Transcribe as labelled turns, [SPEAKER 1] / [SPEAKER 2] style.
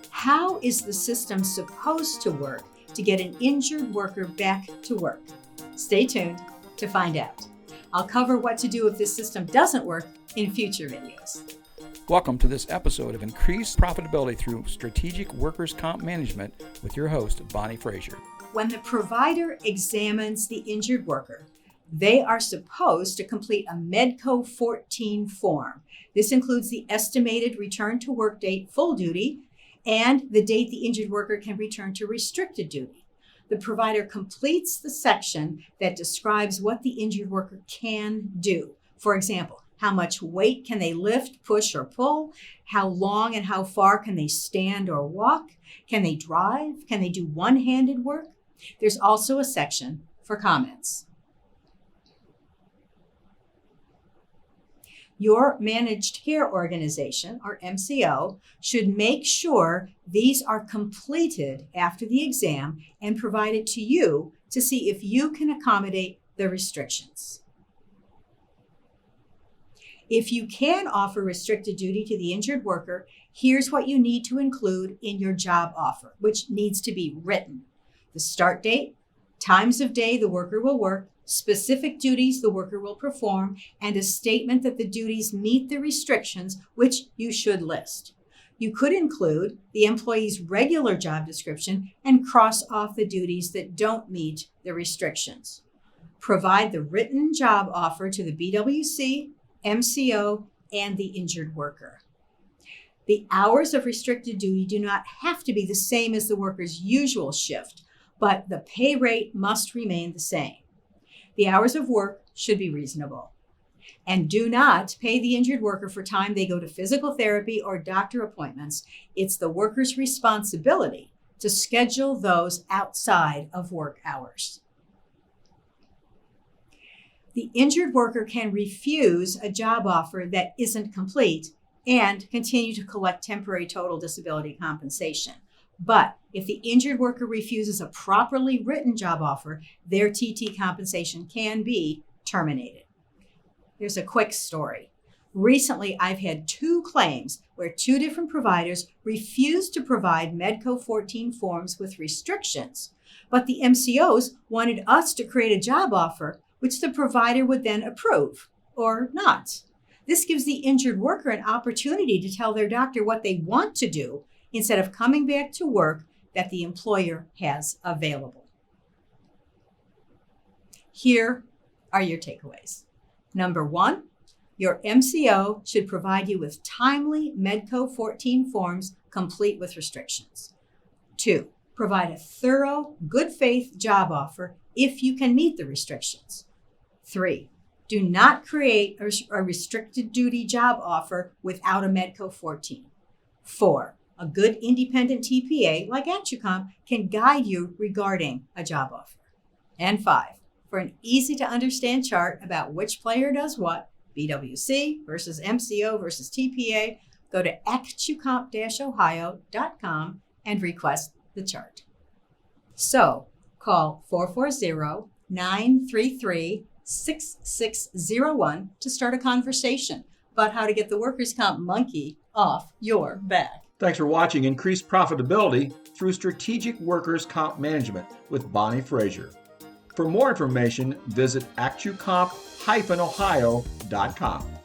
[SPEAKER 1] How is the system supposed to work to get an injured worker back to work? Stay tuned to find out. I'll cover what to do if this system doesn't work in future videos.
[SPEAKER 2] Welcome to this episode of Increased Profitability Through Strategic Workers' Comp Management with your host, Bonnie Frazier.
[SPEAKER 1] When the provider examines the injured worker, they are supposed to complete a Medco 14 form. This includes the estimated return to work date, full duty, and the date the injured worker can return to restricted duty. The provider completes the section that describes what the injured worker can do. For example, how much weight can they lift, push, or pull? How long and how far can they stand or walk? Can they drive? Can they do one-handed work? There's also a section for comments. Your managed care organization, or MCO, should make sure these are completed after the exam and provided to you to see if you can accommodate the restrictions. If you can offer restricted duty to the injured worker, here's what you need to include in your job offer, which needs to be written. The start date, times of day the worker will work, specific duties the worker will perform, and a statement that the duties meet the restrictions, which you should list. You could include the employee's regular job description and cross off the duties that don't meet the restrictions. Provide the written job offer to the BWC, MCO, and the injured worker. The hours of restricted duty do not have to be the same as the worker's usual shift, but the pay rate must remain the same. The hours of work should be reasonable. And do not pay the injured worker for time they go to physical therapy or doctor appointments. It's the worker's responsibility to schedule those outside of work hours. The injured worker can refuse a job offer that isn't complete and continue to collect temporary total disability compensation. But if the injured worker refuses a properly written job offer, their TT compensation can be terminated. Here's a quick story. Recently, I've had 2 claims where 2 different providers refused to provide Medco 14 forms with restrictions, but the MCOs wanted us to create a job offer which the provider would then approve or not. This gives the injured worker an opportunity to tell their doctor what they want to do instead of coming back to work that the employer has available. Here are your takeaways. Number 1, your MCO should provide you with timely Medco 14 forms complete with restrictions. 2, provide a thorough, good faith job offer if you can meet the restrictions. 3, do not create a restricted duty job offer without a Medco 14. 4, a good independent TPA like ActuComp can guide you regarding a job offer. And 5, for an easy to understand chart about which player does what, BWC versus MCO versus TPA, go to actucomp-ohio.com and request the chart. So call 440-933-6601 to start a conversation about how to get the workers' comp monkey off your back.
[SPEAKER 3] Thanks for watching Increased Profitability Through Strategic Workers' Comp Management with Bonnie Frazier. For more information, visit actucomp-ohio.com.